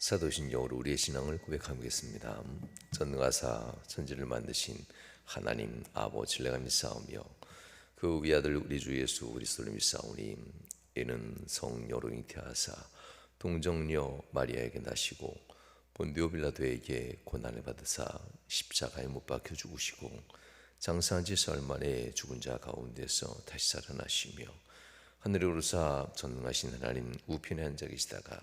사도신경으로 우리의 신앙을 고백하겠습니다. 전능하사 천지를 만드신 하나님 아버지를 내가 믿사오며 그 위아들 우리 주 예수 그리스도를 믿사오니 이는 성녀로 잉태하사 동정녀 마리아에게 나시고 본디오 빌라도에게 고난을 받으사 십자가에 못 박혀 죽으시고 장사한 지 사흘 만에 죽은 자 가운데서 다시 살아나시며 하늘에 오르사 전능하신 하나님 우편에 앉아 계시다가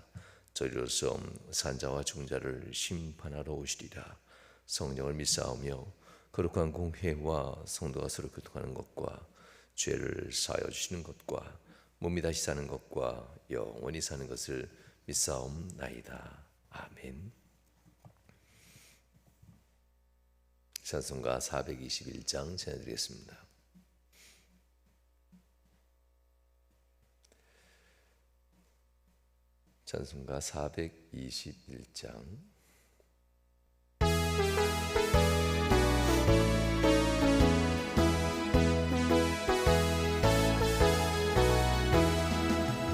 저리로서 산자와 죽은 자를 심판하러 오시리라. 성령을 믿사오며 거룩한 공회와 성도가 서로 교통하는 것과 죄를 사하여 주시는 것과 몸이 다시 사는 것과 영원히 사는 것을 믿사옵나이다. 아멘. 찬송가 421장 전해드리겠습니다. 찬송가 421장.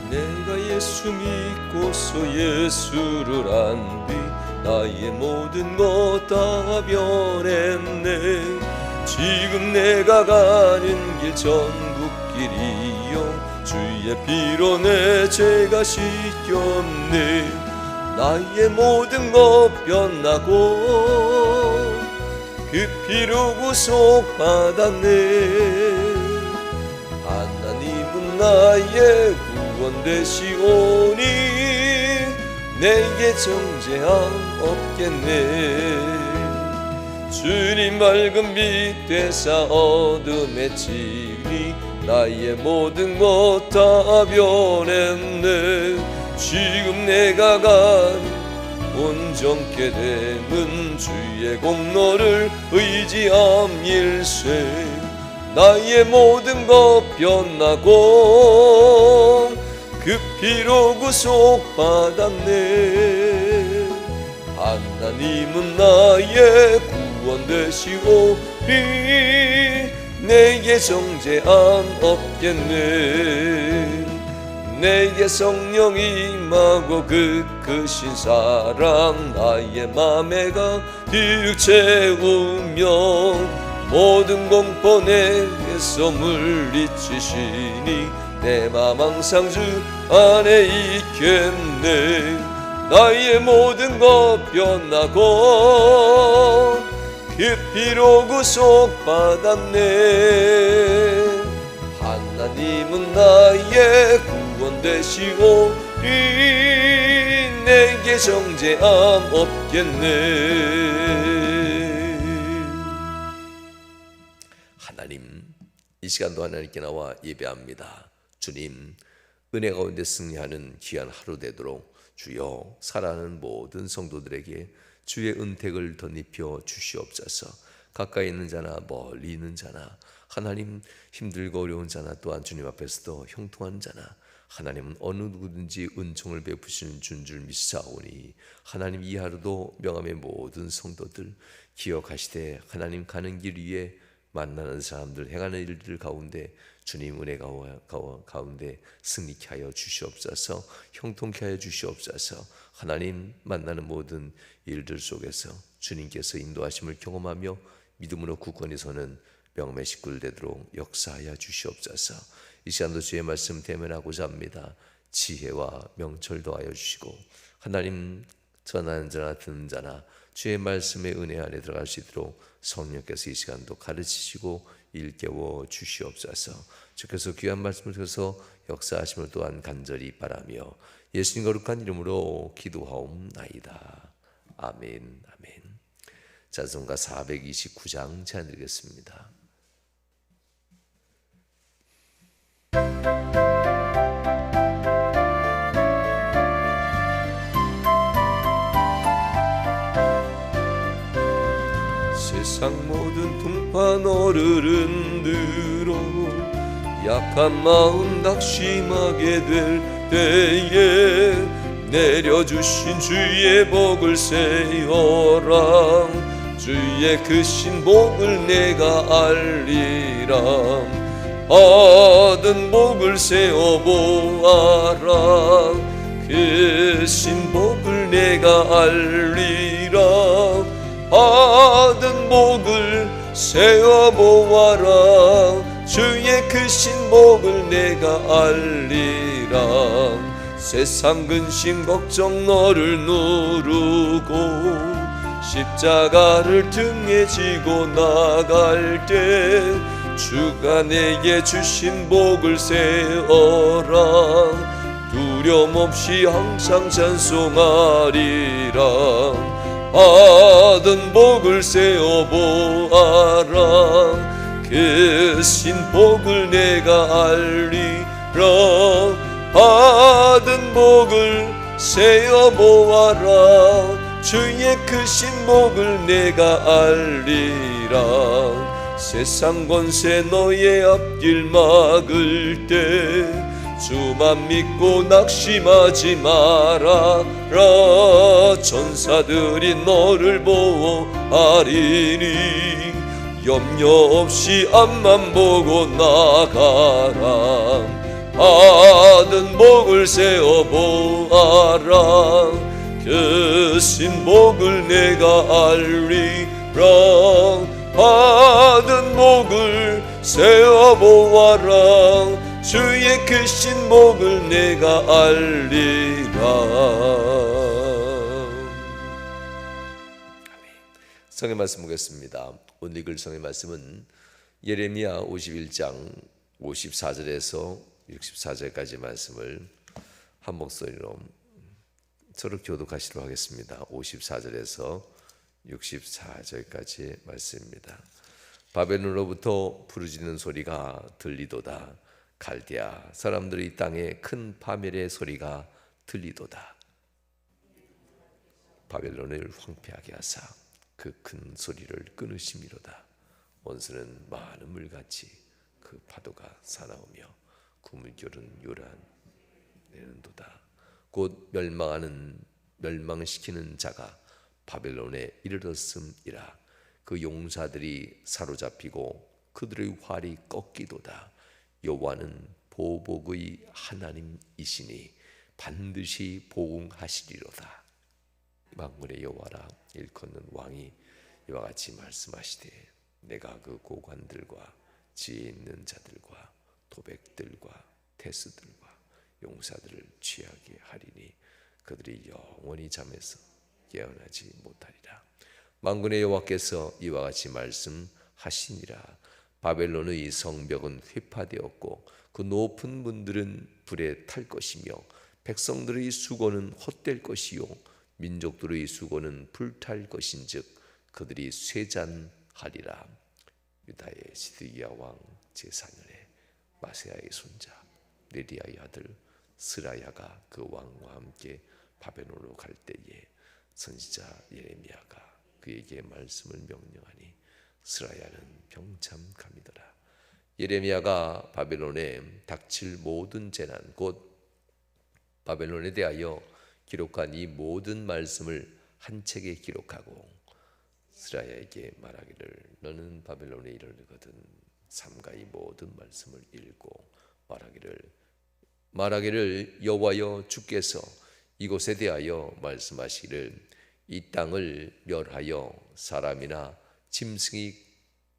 내가 예수 믿고서 예수를 안 뒤 나의 모든 것 다 변했네. 지금 내가 가는 길 전국길이요 주의 피로 내 죄가 씻겼네. 나의 모든 것 변하고 그 피로 구속받았네. 하나님은 나의 구원 되시오니 내게 정죄함 없겠네. 주님 맑은 빛 되사 어둠에 치니 나의 모든 것 다 변했네. 지금 내가 가는 온전케 됨은 주의 공로를 의지함일세. 나의 모든 것 변하고 그 피로 구속받았네. 하나님은 나의 구원 되시오니 내게 정죄함 없겠네. 내게 성령 임하고 그 크신 사랑 나의 맘에 가득 채우며 모든 공포 내게서 물리치시니 내 맘 항상 주 안에 있겠네. 나의 모든 것 변하고 그 피로 구속받았네. 하나님은 나의 구원 되시오니 내게 정죄함 없겠네. 하나님, 이 시간도 하나님께 나와 예배합니다. 주님, 은혜 가운데 승리하는 귀한 하루 되도록 주여 살아가는 모든 성도들에게 주의 은택을 덧입혀 주시옵소서. 가까이 있는 자나 멀리 있는 자나 하나님 힘들고 어려운 자나 또한 주님 앞에서도 형통한 자나 하나님은 어느 누구든지 은총을 베푸시는 줄 믿사오니 하나님 이 하루도 명함의 모든 성도들 기억하시되 하나님 가는 길 위에 만나는 사람들 행하는 일들 가운데 주님 은혜 가운데 승리케 하여 주시옵소서. 형통케 하여 주시옵소서. 하나님 만나는 모든 일들 속에서 주님께서 인도하심을 경험하며 믿음으로 굳건히 서는 명함의 식구들 되도록 역사하여 주시옵소서. 이 시간도 주의 말씀 대면하고자 합니다. 지혜와 명철 더하여 주시고 하나님 전하는 자나 듣는 자나 주의 말씀의 은혜 안에 들어갈 수 있도록 성령께서 이 시간도 가르치시고 일깨워 주시옵소서. 주께서 귀한 말씀을 통해서 역사하심을 또한 간절히 바라며 예수님 거룩한 이름으로 기도하옵나이다. 아멘. 아멘. 찬송가 429장 찬양드리겠습니다. 세상 모든 통파 너를 흔들어 약한 마음 낙심하게 될 때에 내려주신 주의 복을 세어라. 주의 크신 복을 내가 알리라. 얻은 복을 세어보아라. 크신 복을 복을 내가 알리라. 받은 복을 세어보아라. 주의 크신 복을 내가 알리라. 세상 근심 걱정 너를 누르고 십자가를 등에 지고 나갈 때 주가 내게 주신 복을 세어라. 두려움 없이 항상 찬송하리라. 받은 복을 세어보아라. 그 신복을 내가 알리라. 받은 복을 세어보아라. 주의 크신 복을 내가 알리라. 세상 권세 너의 앞길 막을 때 주만 믿고 낙심하지 말아라. 천사들이 너를 보호하리니 염려 없이 앞만 보고 나가라. 받은 복을 세어보아라. 그 신복을 내가 알리라. 받은 복을 세어보아라. 주의 크신 복을 내가 알리라. 성의 말씀 보겠습니다. 오늘 읽을 성의 말씀은 예레미야 51장 54절에서 64절까지 말씀을 한 목소리로 서로 교독하시도록 하겠습니다. 54절에서 64절까지 말씀입니다. 바벨론으로부터 부르짖는 소리가 들리도다. 갈대아 사람들이 땅에 큰 파멸의 소리가 들리도다. 바벨론을 황폐하게 하사 그 큰 소리를 끊으심이로다. 원수는 많은 물같이 그 파도가 사나우며 그 물결은 요란내는도다. 곧 멸망시키는 자가 바벨론에 이르렀음이라. 그 용사들이 사로잡히고 그들의 활이 꺾이도다. 여호와는 보복의 하나님이시니 반드시 보응하시리로다. 만군의 여호와라 일컫는 왕이 이와 같이 말씀하시되 내가 그 고관들과 지혜 있는 자들과 도백들과 태스들과 용사들을 취하게 하리니 그들이 영원히 잠에서 깨어나지 못하리라. 만군의 여호와께서 이와 같이 말씀하시니라. 바벨론의 성벽은 회파되었고 그 높은 문들은 불에 탈 것이며 백성들의 수고는 헛될 것이요 민족들의 수고는 불탈 것인즉 그들이 쇠잔하리라. 유다의 시드기야 왕 제4년에 마세야의 손자 네리야의 아들 스라야가 그 왕과 함께 바벨론으로 갈 때에 선지자 예레미야가 그에게 말씀을 명령하니 스라야는 병참감이더라. 예레미야가 바벨론에 닥칠 모든 재난 곧 바벨론에 대하여 기록한 이 모든 말씀을 한 책에 기록하고 스라야에게 말하기를 너는 바벨론에 이르거든 삼가 이 모든 말씀을 읽고 말하기를 여호와여 주께서 이곳에 대하여 말씀하시기를 이 땅을 멸하여 사람이나 짐승이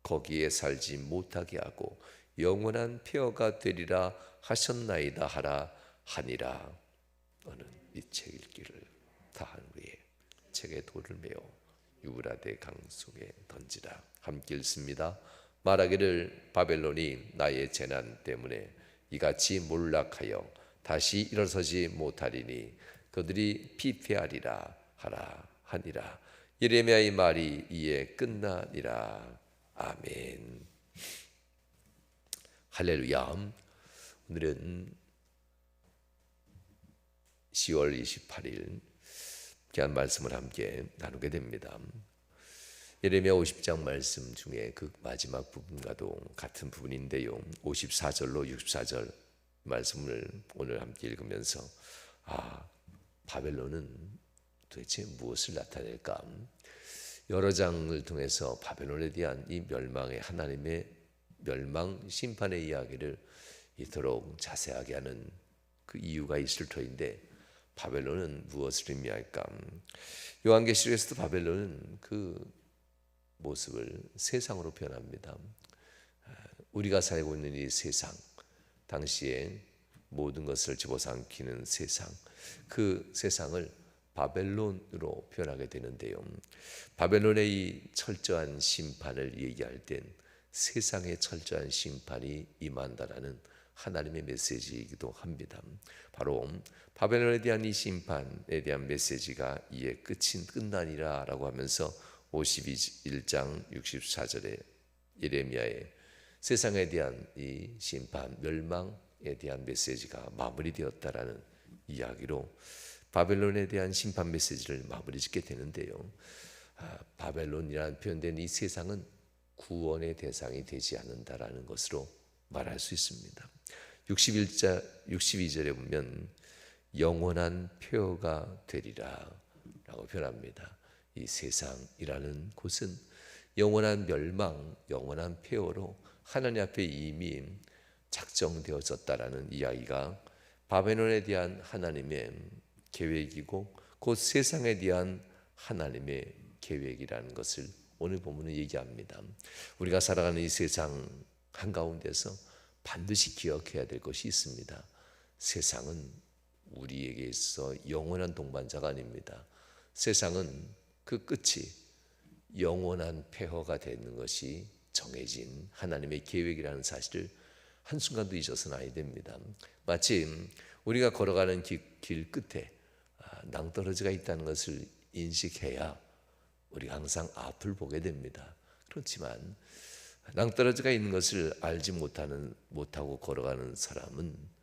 거기에 살지 못하게 하고 영원한 폐허가 되리라 하셨나이다 하라 하니라. 너는 이 책 읽기를 다한 후에 책에 돌을 메어 유브라데 강 속에 던지라. 함께 읽습니다. 말하기를 바벨론이 나의 재난 때문에 이같이 몰락하여 다시 일어서지 못하리니 그들이 피폐하리라 하라 하니라. 예레미야의 말이 이에 끝나니라. 아멘. 할렐루야. 오늘은 10월 28일 귀한 말씀을 함께 나누게 됩니다. 예레미야 50장 말씀 중에 그 마지막 부분과도 같은 부분인데요. 54절로 64절 말씀을 오늘 함께 읽으면서 바벨론은 도대체 무엇을 나타낼까? 여러 장을 통해서 바벨론에 대한 이 멸망의 하나님의 멸망 심판의 이야기를 이토록 자세하게 하는 그 이유가 있을 터인데 바벨론은 무엇을 의미할까? 요한계시록에서도 바벨론은 그 모습을 세상으로 표현합니다. 우리가 살고 있는 이 세상, 당시에 모든 것을 집어삼키는 세상, 그 세상을 바벨론으로 표현하게 되는데요. 바벨론의 이 철저한 심판을 얘기할 땐 세상의 철저한 심판이 임한다라는 하나님의 메시지이기도 합니다. 바로 바벨론에 대한 이 심판에 대한 메시지가 이에 끝이 끝나니라 라고 하면서 51장 64절에 예레미야의 세상에 대한 이 심판, 멸망에 대한 메시지가 마무리되었다라는 이야기로 바벨론에 대한 심판 메시지를 마무리 짓게 되는데요. 바벨론이라는 표현된 이 세상은 구원의 대상이 되지 않는다라는 것으로 말할 수 있습니다. 62절에 보면 영원한 폐허가 되리라 라고 표현합니다. 이 세상이라는 곳은 영원한 멸망, 영원한 폐허로 하나님 앞에 이미 작정되어졌다라는 이야기가 바벨론에 대한 하나님의 계획이고 곧 세상에 대한 하나님의 계획이라는 것을 오늘 본문은 얘기합니다. 우리가 살아가는 이 세상 한가운데서 반드시 기억해야 될 것이 있습니다. 세상은 우리에게 있어 영원한 동반자가 아닙니다. 세상은 그 끝이 영원한 폐허가 되는 것이 정해진 하나님의 계획이라는 사실을 한순간도 잊어서는 아니 됩니다. 마치 우리가 걸어가는 길 끝에 낭떠러지가 있다는 것을 인식해야 우리가 항상 앞을 보게 됩니다. 그렇지만 낭떠러지가 있는 것을 알지 못하고 걸어가는 사람은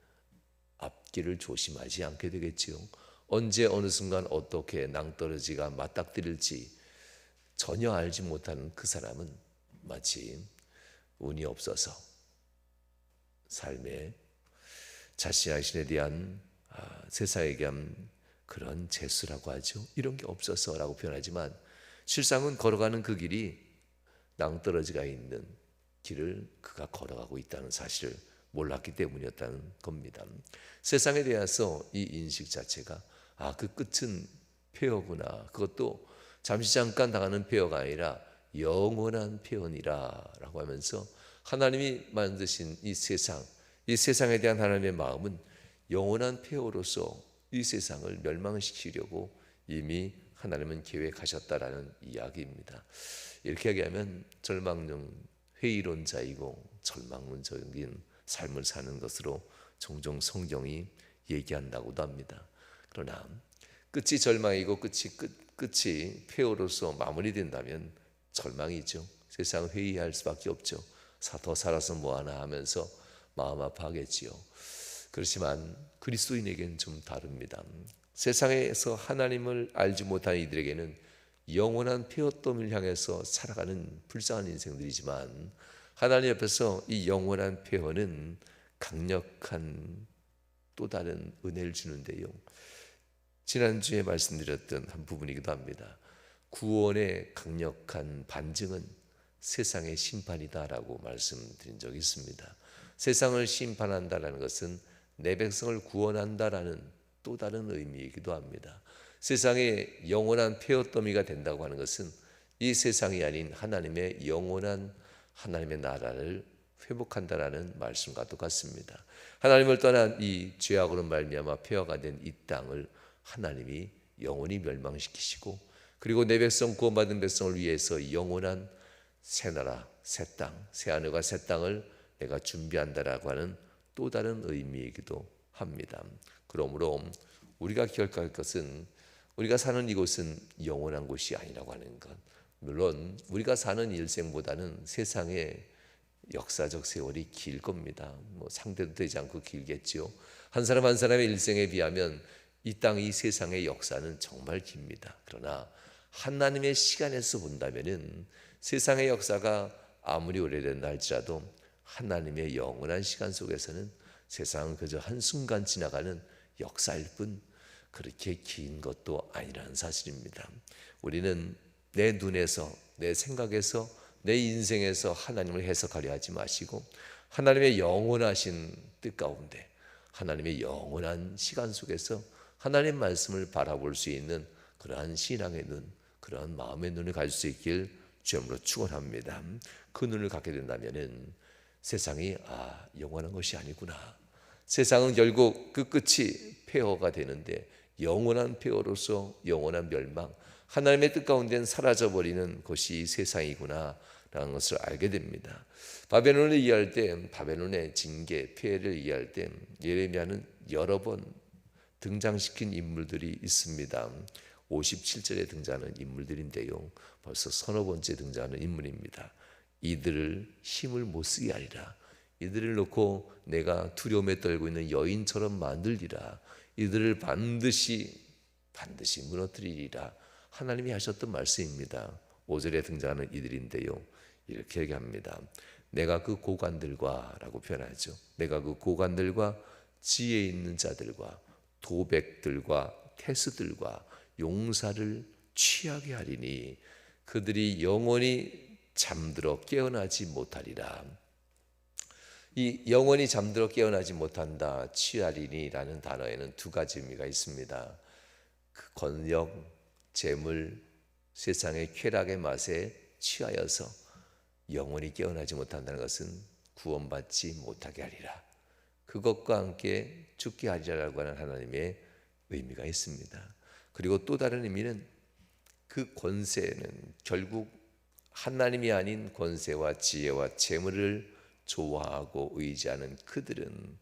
앞길을 조심하지 않게 되겠지요. 언제 어느 순간 어떻게 낭떠러지가 맞닥뜨릴지 전혀 알지 못하는 그 사람은 마치 운이 없어서 삶에 자신에 대한 세상에 대한 그런 재수라고 하죠. 이런 게 없어서라고 표현하지만 실상은 걸어가는 그 길이 낭떠러지가 있는 길을 그가 걸어가고 있다는 사실을 몰랐기 때문이었다는 겁니다. 세상에 대해서 이 인식 자체가 그 끝은 폐허구나. 그것도 잠시 잠깐 당하는 폐허가 아니라 영원한 폐허니라 라고 하면서 하나님이 만드신 이 세상에 대한 하나님의 마음은 영원한 폐허로서 이 세상을 멸망시키려고 이미 하나님은 계획하셨다라는 이야기입니다. 이렇게 얘기하면 절망론 회의론자이고 절망론적인 삶을 사는 것으로 종종 성경이 얘기한다고도 합니다. 그러나 끝이 절망이고 끝이 폐허로서 마무리된다면 절망이죠. 세상 회의할 수밖에 없죠. 더 살아서 뭐하나 하면서 마음 아파하겠지요. 그렇지만 그리스도인에게는 좀 다릅니다. 세상에서 하나님을 알지 못한 이들에게는 영원한 폐허됨을 향해서 살아가는 불쌍한 인생들이지만 하나님 옆에서 이 영원한 폐허는 강력한 또 다른 은혜를 주는데요. 지난주에 말씀드렸던 한 부분이기도 합니다. 구원의 강력한 반증은 세상의 심판이다라고 말씀드린 적이 있습니다. 세상을 심판한다라는 것은 내 백성을 구원한다라는 또 다른 의미이기도 합니다. 세상의 영원한 폐허더미가 된다고 하는 것은 이 세상이 아닌 하나님의 영원한 하나님의 나라를 회복한다라는 말씀과 똑같습니다. 하나님을 떠난 이 죄악으로 말미암아 폐허가 된 이 땅을 하나님이 영원히 멸망시키시고 그리고 내 백성 구원받은 백성을 위해서 영원한 새 나라, 새 땅, 새 하늘과 새 땅을 내가 준비한다라고 하는 또 다른 의미이기도 합니다. 그러므로 우리가 기억할 것은 우리가 사는 이곳은 영원한 곳이 아니라고 하는 것. 물론 우리가 사는 일생보다는 세상의 역사적 세월이 길 겁니다. 상대도 되지 않고 길겠죠. 한 사람 한 사람의 일생에 비하면 이 땅, 이 세상의 역사는 정말 깁니다. 그러나 하나님의 시간에서 본다면은 세상의 역사가 아무리 오래된다 할지라도 하나님의 영원한 시간 속에서는 세상은 그저 한순간 지나가는 역사일 뿐 그렇게 긴 것도 아니라는 사실입니다. 우리는 내 눈에서, 내 생각에서, 내 인생에서 하나님을 해석하려 하지 마시고 하나님의 영원하신 뜻 가운데 하나님의 영원한 시간 속에서 하나님 말씀을 바라볼 수 있는 그러한 신앙의 눈, 그러한 마음의 눈을 가질 수 있길 주님으로 축원합니다. 그 눈을 갖게 된다면은 세상이 영원한 것이 아니구나. 세상은 결국 그 끝이 폐허가 되는데 영원한 폐허로서 영원한 멸망, 하나님의 뜻 가운데는 사라져버리는 것이 세상이구나 라는 것을 알게 됩니다. 바벨론을 이해할 때, 바벨론의 징계, 폐해를 이해할 때 예레미야는 여러 번 등장시킨 인물들이 있습니다. 57절에 등장하는 인물들인데요, 벌써 서너 번째 등장하는 인물입니다. 이들을 힘을 못 쓰게 하리라. 이들을 놓고 내가 두려움에 떨고 있는 여인처럼 만들리라. 이들을 반드시 무너뜨리리라. 하나님이 하셨던 말씀입니다. 5절에 등장하는 이들인데요, 이렇게 얘기합니다. 내가 그 고관들과 라고 표현하죠. 내가 그 고관들과 지혜 있는 자들과 도백들과 태스들과 용사를 취하게 하리니 그들이 영원히 잠들어 깨어나지 못하리라. 이 영원히 잠들어 깨어나지 못한다, 취하리니라는 단어에는 두 가지 의미가 있습니다. 그 권력, 재물, 세상의 쾌락의 맛에 취하여서 영원히 깨어나지 못한다는 것은 구원받지 못하게 하리라, 그것과 함께 죽게 하리라라고 하는 하나님의 의미가 있습니다. 그리고 또 다른 의미는 그 권세는 결국 하나님이 아닌 권세와 지혜와 재물을 좋아하고 의지하는 그들은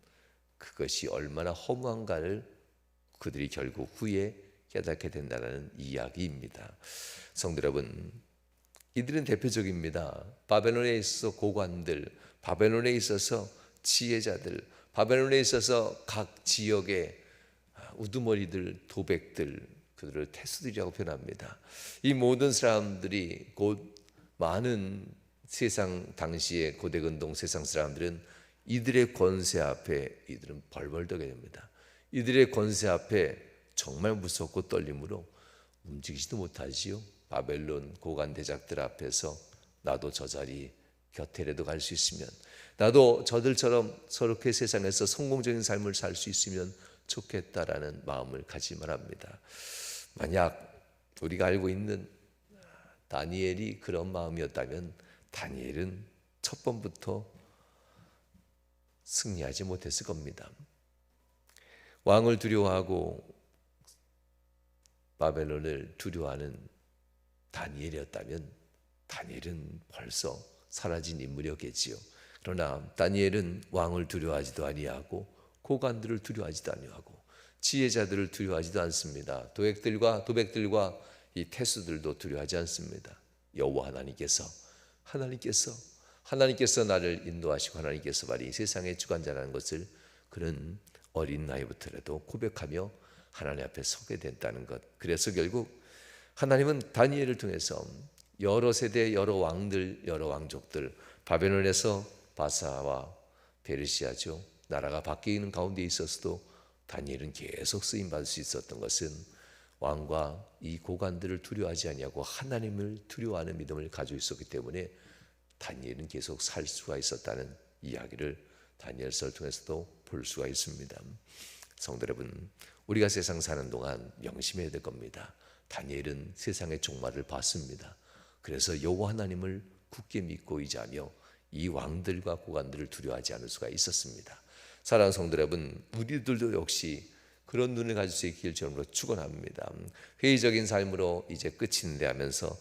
그것이 얼마나 허무한가를 그들이 결국 후에 깨닫게 된다는 이야기입니다. 성도 여러분, 이들은 대표적입니다. 바벨론에 있어서 고관들, 바벨론에 있어서 지혜자들, 바벨론에 있어서 각 지역의 우두머리들, 도백들, 그들을 태수들이라고 표현합니다. 이 모든 사람들이 곧 많은 세상 당시의 고대근동 세상 사람들은 이들의 권세 앞에 이들은 벌벌 떠게 됩니다. 이들의 권세 앞에 정말 무섭고 떨림으로 움직이지도 못하지요. 바벨론 고관 대작들 앞에서 나도 저 자리 곁에라도 갈 수 있으면, 나도 저들처럼 저렇게 세상에서 성공적인 삶을 살 수 있으면 좋겠다라는 마음을 가지만 합니다. 만약 우리가 알고 있는 다니엘이 그런 마음이었다면 다니엘은 첫 번부터 승리하지 못했을 겁니다. 왕을 두려워하고 바벨론을 두려워하는 다니엘이었다면 다니엘은 벌써 사라진 인물이었겠지요. 그러나 다니엘은 왕을 두려워하지도 아니하고 고관들을 두려워하지도 아니하고 지혜자들을 두려워하지도 않습니다. 도백들과 이 태수들도 두려워하지 않습니다. 여호와 하나님께서 나를 인도하시고 하나님께서 말이 세상의 주관자라는 것을 그는 어린 나이부터라도 고백하며 하나님 앞에 서게 됐다는 것. 그래서 결국 하나님은 다니엘을 통해서 여러 세대, 여러 왕들, 여러 왕족들, 바벨론에서 바사와 페르시아죠, 나라가 바뀌는 가운데 있었어도 다니엘은 계속 쓰임 받을 수 있었던 것은 왕과 이 고관들을 두려워하지 아니하고 하나님을 두려워하는 믿음을 가지고 있었기 때문에 다니엘은 계속 살 수가 있었다는 이야기를 다니엘서를 통해서도 볼 수가 있습니다. 성도 여러분, 우리가 세상 사는 동안 명심해야 될 겁니다. 다니엘은 세상의 종말을 봤습니다. 그래서 여호와 하나님을 굳게 믿고 의지하며 이 왕들과 고관들을 두려워하지 않을 수가 있었습니다. 사랑하는 성도 여러분, 우리들도 역시 그런 눈을 가질 수 있길 주님으로 축원합니다. 회의적인 삶으로 이제 끝인데 하면서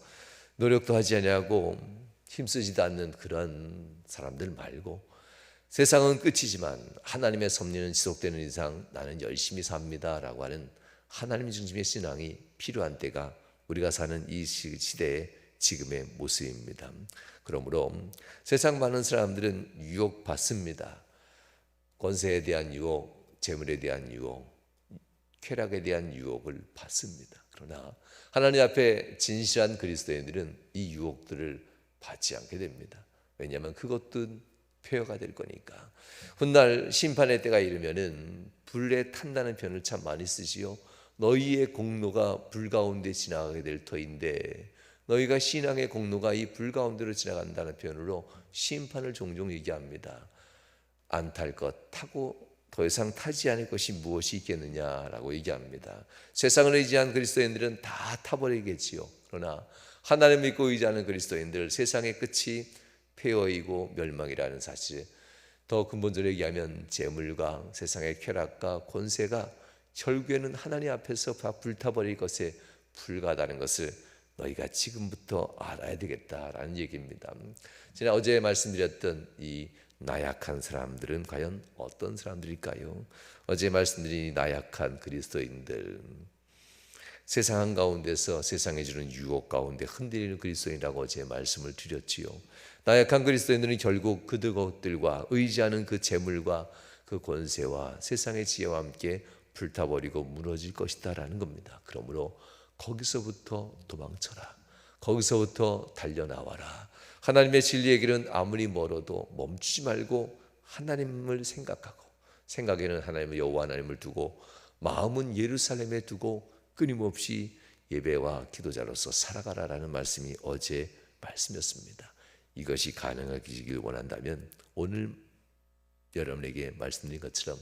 노력도 하지 아니하고 힘쓰지도 않는 그런 사람들 말고, 세상은 끝이지만 하나님의 섭리는 지속되는 이상 나는 열심히 삽니다 라고 하는 하나님 중심의 신앙이 필요한 때가 우리가 사는 이 시대의 지금의 모습입니다. 그러므로 세상 많은 사람들은 유혹받습니다. 권세에 대한 유혹, 재물에 대한 유혹, 쾌락에 대한 유혹을 받습니다. 그러나 하나님 앞에 진실한 그리스도인들은 이 유혹들을 받지 않게 됩니다. 왜냐하면 그것도 폐허가 될 거니까. 훗날 심판의 때가 이르면은 불에 탄다는 표현을 참 많이 쓰지요. 너희의 공로가 불 가운데 지나가게 될 터인데, 너희가 신앙의 공로가 이 불 가운데로 지나간다는 표현으로 심판을 종종 얘기합니다. 안 탈 것 타고 더 이상 타지 않을 것이 무엇이 있겠느냐라고 얘기합니다. 세상을 의지한 그리스도인들은 다 타버리겠지요. 그러나 하나님 믿고 의지하는 그리스도인들, 세상의 끝이 폐허이고 멸망이라는 사실, 더 근본적으로 얘기하면 재물과 세상의 쾌락과 권세가 결국에는 하나님 앞에서 다 불타버릴 것에 불과하다는 것을 너희가 지금부터 알아야 되겠다라는 얘기입니다. 제가 어제 말씀드렸던 이 나약한 사람들은 과연 어떤 사람들일까요? 어제 말씀드린 나약한 그리스도인들, 세상 한가운데서 세상에 주는 유혹 가운데 흔들리는 그리스도인이라고 어제 말씀을 드렸지요. 나약한 그리스도인들은 결국 그들과 의지하는 그 재물과 그 권세와 세상의 지혜와 함께 불타버리고 무너질 것이다라는 겁니다. 그러므로 거기서부터 도망쳐라. 거기서부터 달려나와라. 하나님의 진리의 길은 아무리 멀어도 멈추지 말고 하나님을 생각하고, 생각에는 하나님의 여호와 하나님을 두고 마음은 예루살렘에 두고 끊임없이 예배와 기도자로서 살아가라라는 말씀이 어제 말씀이었습니다. 이것이 가능하기를 원한다면 오늘 여러분에게 말씀드린 것처럼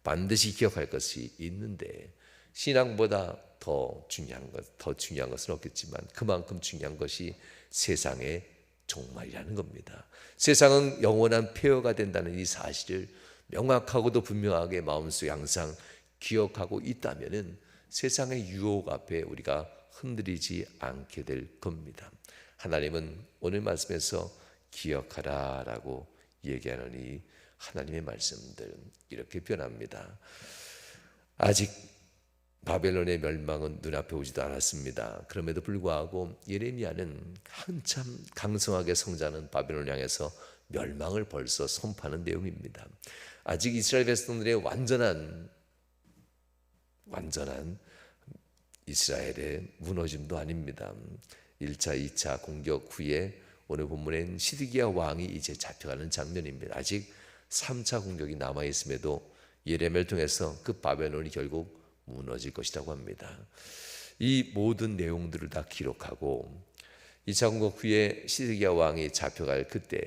반드시 기억할 것이 있는데, 신앙보다 더 중요한 것은 없겠지만 그만큼 중요한 것이 세상의 종말이라는 겁니다. 세상은 영원한 폐허가 된다는 이 사실을 명확하고도 분명하게 마음속에 항상 기억하고 있다면은 세상의 유혹 앞에 우리가 흔들리지 않게 될 겁니다. 하나님은 오늘 말씀에서 기억하라라고 얘기하노니 하나님의 말씀들 이렇게 변합니다. 아직 바벨론의 멸망은 눈앞에 오지도 않았습니다. 그럼에도 불구하고 예레미야는 한참 강성하게 성장하는 바벨론을 향해서 멸망을 벌써 선포하는 내용입니다. 아직 이스라엘 백성들의 완전한 이스라엘의 무너짐도 아닙니다. 1차, 2차 공격 후에 오늘 본문엔 시드기야 왕이 이제 잡혀가는 장면입니다. 아직 3차 공격이 남아있음에도 예레미야를 통해서 그 바벨론이 결국 무너질 것이라고 합니다. 이 모든 내용들을 다 기록하고 2차 공격 후에 시드기야 왕이 잡혀갈 그때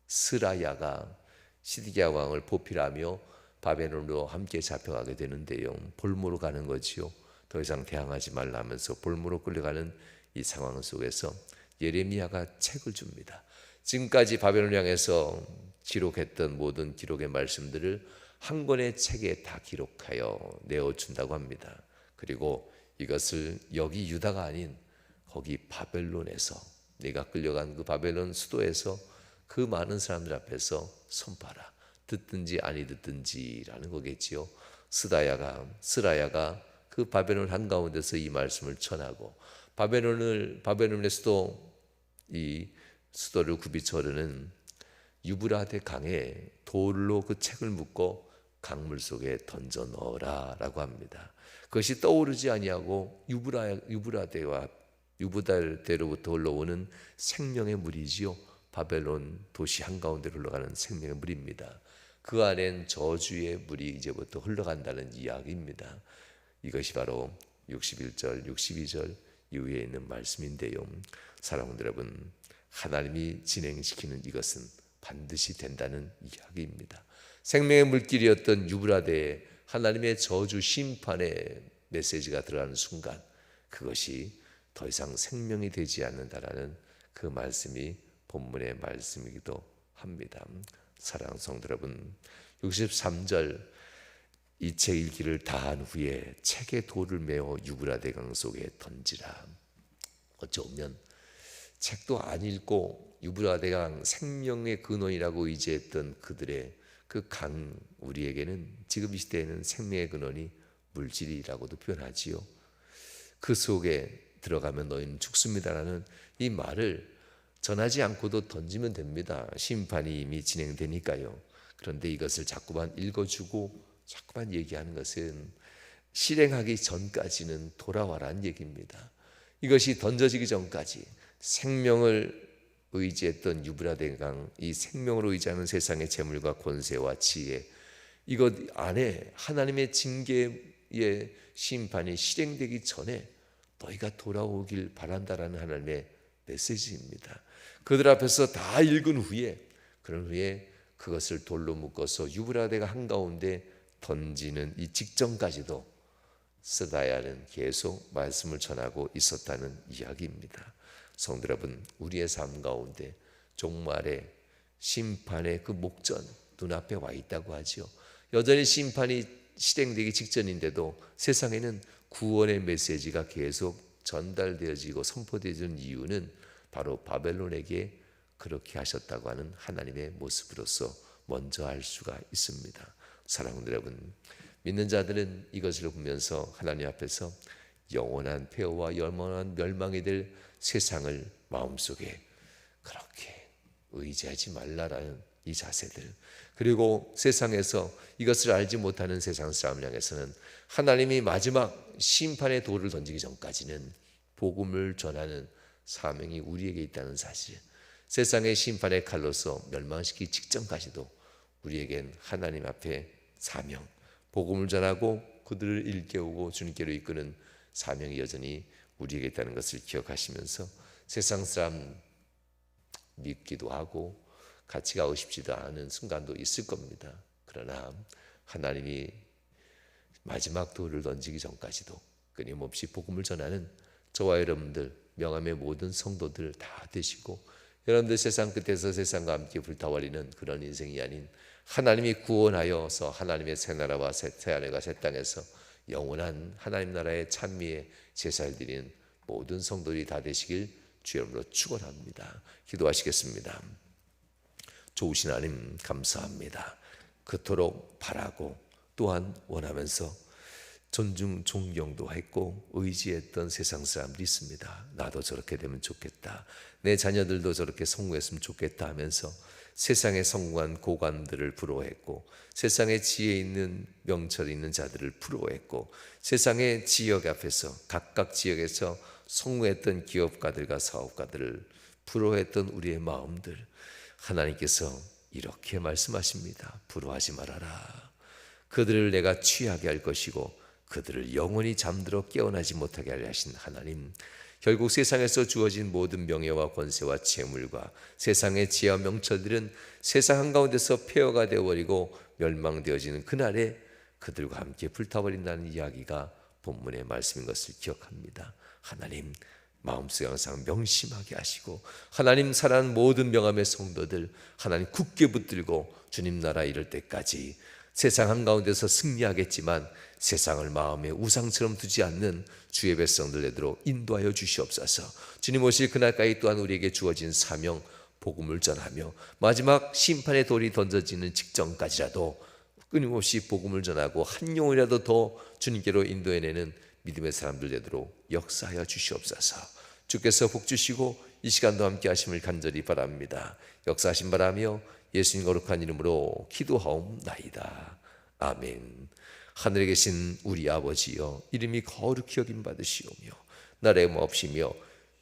스라야가 시드기야 왕을 보필하며 바벨론으로 함께 잡혀가게 되는데요. 볼모로 가는 거지요. 더 이상 대항하지 말라 하면서 볼모로 끌려가는 이 상황 속에서 예레미야가 책을 줍니다. 지금까지 바벨론 향해서 기록했던 모든 기록의 말씀들을 한 권의 책에 다 기록하여 내어준다고 합니다. 그리고 이것을 여기 유다가 아닌 거기 바벨론에서, 네가 끌려간 그 바벨론 수도에서 그 많은 사람들 앞에서 선포하라. 듣든지 아니 듣든지라는 거겠지요. 스라야가 그 바벨론 한가운데서 이 말씀을 전하고 바벨론의 이 수도를 굽이쳐르는 유브라데 강에 돌로 그 책을 묶고 강물 속에 던져 넣어라라고 합니다. 그것이 떠오르지 아니하고 유브라데로부터 흘러오는 생명의 물이지요. 바벨론 도시 한가운데로 흘러가는 생명의 물입니다. 그 안엔 저주의 물이 이제부터 흘러간다는 이야기입니다. 이것이 바로 61절, 62절 이후에 있는 말씀인데요. 사랑하는 여러분, 하나님이 진행시키는 이것은 반드시 된다는 이야기입니다. 생명의 물길이었던 유브라데에 하나님의 저주 심판의 메시지가 들어가는 순간 그것이 더 이상 생명이 되지 않는다라는 그 말씀이 본문의 말씀이기도 합니다. 사랑하는 성도 여러분, 63절 이 책 읽기를 다한 후에 책에 돌을 메어 유브라데 강 속에 던지라. 어쩌면 책도 안 읽고 유브라데 강 생명의 근원이라고 의지했던 그들의 그 강, 우리에게는 지금 이 시대에는 생명의 근원이 물질이라고도 표현하지요. 그 속에 들어가면 너희는 죽습니다라는 이 말을 전하지 않고도 던지면 됩니다. 심판이 이미 진행되니까요. 그런데 이것을 자꾸만 읽어주고 자꾸만 얘기하는 것은 실행하기 전까지는 돌아와라는 얘기입니다. 이것이 던져지기 전까지 생명을 의지했던 유브라데 강, 이 생명으로 의지하는 세상의 재물과 권세와 지혜, 이것 안에 하나님의 징계의 심판이 실행되기 전에 너희가 돌아오길 바란다라는 하나님의 메시지입니다. 그들 앞에서 다 읽은 후에, 그런 후에 그것을 돌로 묶어서 유브라데가 한가운데 던지는 이 직전까지도 스가랴는 계속 말씀을 전하고 있었다는 이야기입니다. 성도 여러분, 우리의 삶 가운데 종말의 심판의 그 목전 눈앞에 와 있다고 하죠. 여전히 심판이 실행되기 직전인데도 세상에는 구원의 메시지가 계속 전달되어지고 선포되어지는 이유는 바로 바벨론에게 그렇게 하셨다고 하는 하나님의 모습으로서 먼저 알 수가 있습니다. 사랑하는 여러분, 믿는 자들은 이것을 보면서 하나님 앞에서 영원한 폐허와 영원한 멸망이 될 세상을 마음속에 그렇게 의지하지 말라라는 이 자세들, 그리고 세상에서 이것을 알지 못하는 세상 사람을 향해서는 하나님이 마지막 심판의 돌을 던지기 전까지는 복음을 전하는 사명이 우리에게 있다는 사실, 세상의 심판의 칼로서 멸망시키기 직전까지도 우리에겐 하나님 앞에 사명, 복음을 전하고 그들을 일깨우고 주님께로 이끄는 사명이 여전히 우리에게 있다는 것을 기억하시면서 세상 사람 믿기도 하고 같이 가고 싶지도 않은 순간도 있을 겁니다. 그러나 하나님이 마지막 돌을 던지기 전까지도 끊임없이 복음을 전하는 저와 여러분들, 명함의 모든 성도들 다 되시고, 여러분들 세상 끝에서 세상과 함께 불타버리는 그런 인생이 아닌 하나님이 구원하여서 하나님의 새 나라와 새 하늘과 새 땅에서 영원한 하나님 나라의 찬미의 제사를 드리는 모든 성도들이 다 되시길 주의 이름으로 축원합니다. 기도하시겠습니다. 좋으신 하나님 감사합니다. 그토록 바라고 또한 원하면서 존중 존경도 했고 의지했던 세상 사람들이 있습니다. 나도 저렇게 되면 좋겠다, 내 자녀들도 저렇게 성공했으면 좋겠다 하면서 세상의 성공한 고관들을 부러워했고, 세상의 지혜 있는 명철 있는 자들을 부러워했고, 세상의 지역 앞에서 각각 지역에서 성공했던 기업가들과 사업가들을 부러워했던 우리의 마음들, 하나님께서 이렇게 말씀하십니다. 부러워하지 말아라. 그들을 내가 취하게 할 것이고 그들을 영원히 잠들어 깨어나지 못하게 하려 하신 하나님, 결국 세상에서 주어진 모든 명예와 권세와 재물과 세상의 지혜와 명철들은 세상 한가운데서 폐허가 되어버리고 멸망되어지는 그날에 그들과 함께 불타버린다는 이야기가 본문의 말씀인 것을 기억합니다. 하나님, 마음속에 항상 명심하게 하시고, 하나님 사랑하는 모든 명함의 성도들 하나님 굳게 붙들고 주님 나라 이를 때까지 세상 한가운데서 승리하겠지만 세상을 마음의 우상처럼 두지 않는 주의 백성들 되도록 인도하여 주시옵소서. 주님 오실 그날까지 또한 우리에게 주어진 사명, 복음을 전하며 마지막 심판의 돌이 던져지는 직전까지라도 끊임없이 복음을 전하고 한 영혼이라도 더 주님께로 인도해내는 믿음의 사람들 되도록 역사하여 주시옵소서. 주께서 복 주시고 이 시간도 함께 하심을 간절히 바랍니다. 역사하심 바라며 예수님 거룩한 이름으로 기도하옵나이다. 아멘. 하늘에 계신 우리 아버지여, 이름이 거룩히 여김 받으시오며 나라의 몹시며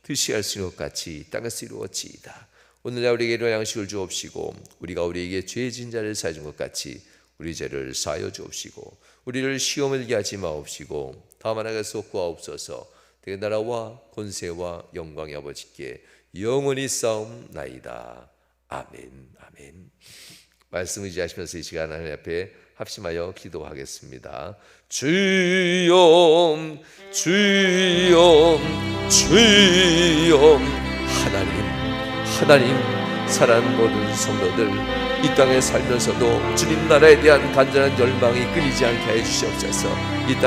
뜻이 할 수 있는 것 같이 땅에서 이루어지이다. 오늘날 우리에게 일용할 양식을 주옵시고 우리가 우리에게 죄 지은 자를 사해 준 것 같이 우리 죄를 사하여 주옵시고 우리를 시험을 들게 하지 마옵시고 다만 악에서 구하옵소서. 대개 나라와 권세와 영광이 아버지께 영원히 싸움나이다. 아멘. 아멘. 말씀 의지하시면서 이 시간 하나님 앞에 합심하여 기도하겠습니다. 주여 주여 주여. 하나님 사랑하는 모든 성도들 이 땅에 살면서도 주님 나라에 대한 간절한 열망이 끊이지 않게 해 주시옵소서. 이 땅